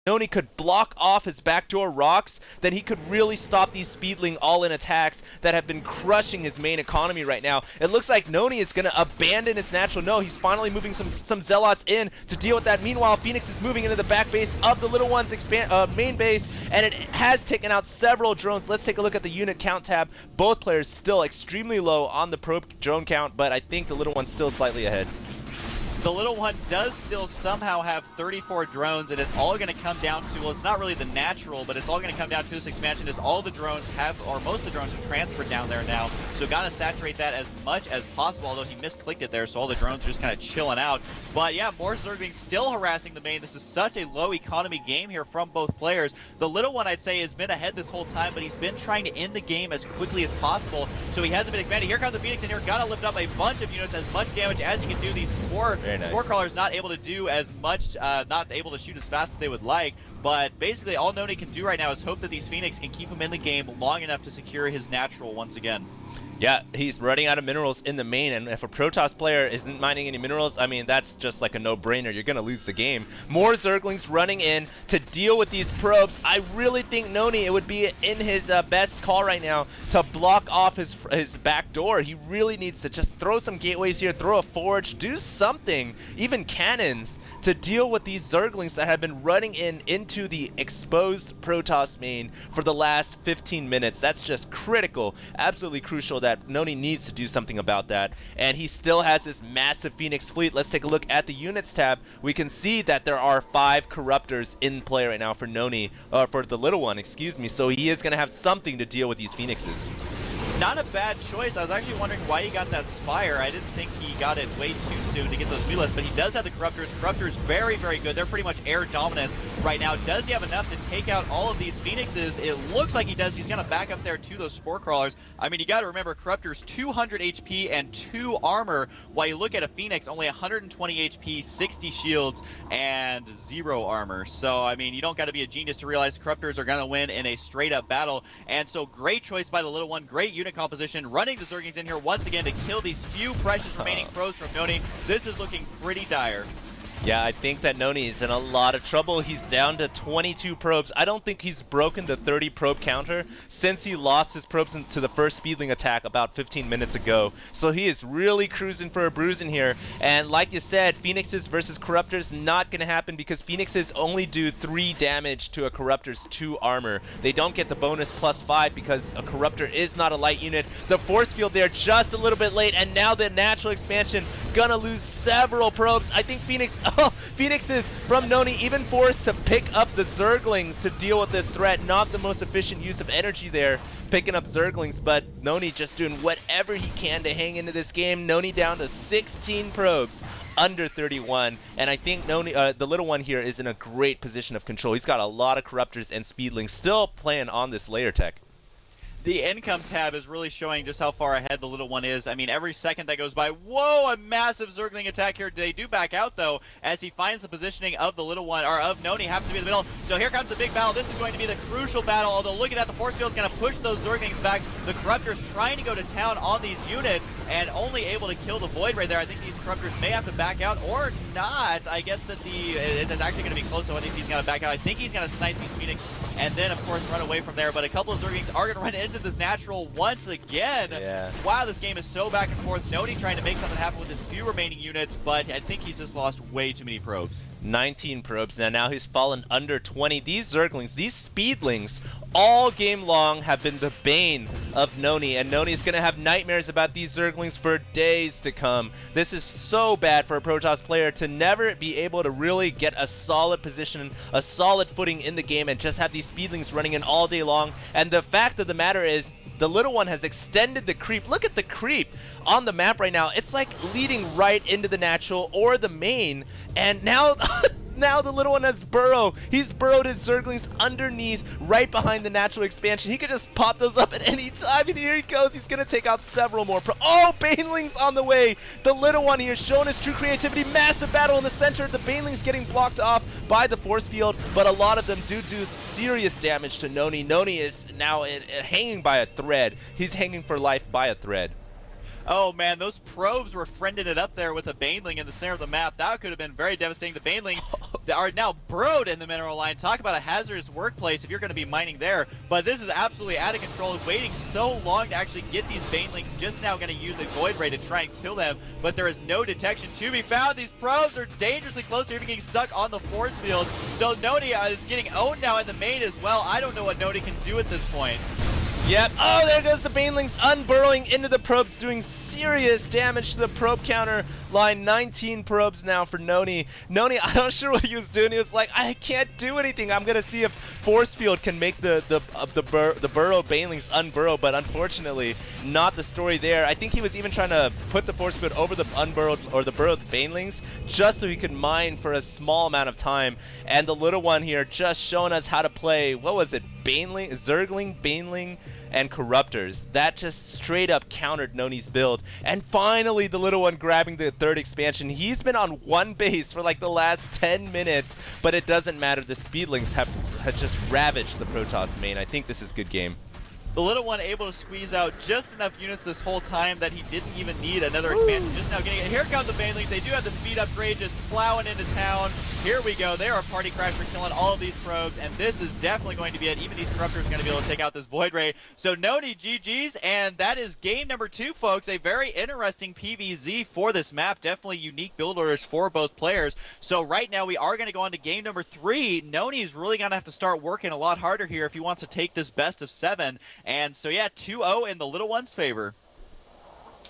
NonY could block off his backdoor rocks, then he could really stop these speedling all-in attacks that have been crushing his main economy right now. It looks like NonY is going to abandon his natural. No, he's finally moving some Zealots in to deal with that. Meanwhile, Phoenix is moving into the back base of the Little One's main base, and it has taken out several drones. Let's take a look at the unit count tab. Both players still extremely low on the probe drone count, but I think the Little One's still slightly ahead. The Little One does still somehow have 34 drones, and it's all going to come down to, well, it's not really the natural, but it's all going to come down to this expansion is all the drones have, or most of the drones have transferred down there now, so got to saturate that as much as possible, although he misclicked it there, so all the drones are just kind of chilling out. But yeah, more Zerglings still harassing the main. This is such a low economy game here from both players. The Little One, I'd say, has been ahead this whole time, but he's been trying to end the game as quickly as possible, so he hasn't been expanding. Here comes the Phoenix in here, got to lift up a bunch of units, as much damage as he can do. These Spore Crawlers not able to do as much, not able to shoot as fast as they would like, but basically all NonY can do right now is hope that these Phoenix can keep him in the game long enough to secure his natural once again. Yeah, he's running out of minerals in the main, and if a Protoss player isn't mining any minerals, I mean, that's just like a no-brainer. You're going to lose the game. More Zerglings running in to deal with these probes. I really think NonY, it would be in his best call right now to block off his back door. He really needs to just throw some gateways here, throw a forge, do something, even cannons, to deal with these Zerglings that have been running into the exposed Protoss main for the last 15 minutes. That's just critical, absolutely crucial that NonY needs to do something about that. And he still has this massive Phoenix fleet. Let's take a look at the units tab. We can see that there are 5 Corruptors in play right now for NonY, for the Little One, excuse me. So he is going to have something to deal with these Phoenixes. Not a bad choice. I was actually wondering why he got that Spire. I didn't think he got it way too soon to get those Mulas, but he does have the Corruptors. Corruptors very, very good. They're pretty much air dominance right now. Does he have enough to take out all of these Phoenixes? It looks like he does. He's going to back up there to those Spore Crawlers. I mean, you got to remember, Corruptors 200 HP and 2 armor, while you look at a Phoenix, only 120 HP, 60 shields, and 0 armor. So, I mean, you don't got to be a genius to realize Corruptors are going to win in a straight-up battle. And so, great choice by the Little One. Great unit composition, running the Zerglings in here once again to kill these few precious remaining pros from NonY. This is looking pretty dire. Yeah, I think that NonY is in a lot of trouble. He's down to 22 probes. I don't think he's broken the 30 probe counter since he lost his probes into the first speedling attack about 15 minutes ago. So he is really cruising for a bruise in here. And like you said, Phoenixes versus Corruptors not going to happen because Phoenixes only do 3 damage to a Corruptor's 2 armor. They don't get the bonus +5 because a Corruptor is not a light unit. The force field there just a little bit late, and now the natural expansion gonna lose several probes. I think Phoenixes from NonY even forced to pick up the Zerglings to deal with this threat. Not the most efficient use of energy there, picking up Zerglings, but NonY just doing whatever he can to hang into this game. NonY down to 16 probes, under 31, and I think NonY, the Little One here is in a great position of control. He's got a lot of Corruptors and Speedlings still playing on this layer tech. The income tab is really showing just how far ahead the Little One is. I mean, every second that goes by, whoa, a massive Zergling attack here. They do back out, though, as he finds the positioning of the Little One, or of NonY, happens to be in the middle. So here comes the big battle. This is going to be the crucial battle, although looking at the force field is going to push those Zerglings back. The Corruptors trying to go to town on these units and only able to kill the Void right there. I think these Corruptors may have to back out or not. I guess that it's actually going to be close, so I think he's going to back out. I think he's going to snipe these Phoenix and then, of course, run away from there. But a couple of Zerglings are going to run into this natural once again. Yeah. Wow, this game is so back and forth. NonY trying to make something happen with his few remaining units, but I think he's just lost way too many probes. 19 probes now he's fallen under 20. These Zerglings, these Speedlings, all game long have been the bane of NonY, and NonY is going to have nightmares about these Zerglings for days to come. This is so bad for a Protoss player to never be able to really get a solid position, a solid footing in the game, and just have these Speedlings running in all day long. And the fact of the matter is, the Little One has extended the creep. Look at the creep on the map right now. It's like leading right into the natural or the main. And now, now the Little One has burrow. He's burrowed his Zerglings underneath, right behind the natural expansion. He could just pop those up at any time. And here he goes. He's going to take out several more. Oh, Banelings on the way. The Little One here showing his true creativity. Massive battle in the center. The Banelings getting blocked off by the force field, but a lot of them do serious damage to NonY. NonY is now hanging by a thread. He's hanging for life by a thread. Oh man, those probes were friending it up there with a Baneling in the center of the map. That could have been very devastating. The Banelings are now burrowed in the mineral line. Talk about a hazardous workplace if you're going to be mining there. But this is absolutely out of control. Waiting so long to actually get these Banelings. Just now going to use a Void Ray to try and kill them. But there is no detection to be found. These probes are dangerously close to even getting stuck on the force field. So NonY is getting owned now in the main as well. I don't know what NonY can do at this point. Yep. Oh, there goes the Banelings unburrowing into the probes, doing serious damage to the probe counter line. 19 probes now for NonY. NonY, I'm not sure what he was doing. He was like, I can't do anything. I'm gonna see if force field can make the burrow Banelings unburrow, but unfortunately, not the story there. I think he was even trying to put the force field over the unburrowed or the burrowed Banelings just so he could mine for a small amount of time. And the little one here just showing us how to play. What was it? Baneling, Zergling, Baneling, and Corruptors. That just straight up countered NonY's build. And finally, the little one grabbing the third expansion. He's been on one base for like the last 10 minutes, but it doesn't matter. The Speedlings have just ravaged the Protoss main. I think this is good game. The little one able to squeeze out just enough units this whole time that he didn't even need another expansion. Just now getting it. Here come the Banelings. They do have the speed upgrade just plowing into town. Here we go. They are a party crasher killing all of these probes, and this is definitely going to be it. Even these Corruptors are going to be able to take out this Void Ray. So NonY GG's, and that is game number 2, folks. A very interesting PvZ for this map. Definitely unique build orders for both players. So right now we are going to go on to game number 3. NonY is really going to have to start working a lot harder here if he wants to take this best of 7. And so yeah, 2-0 in the little one's favor.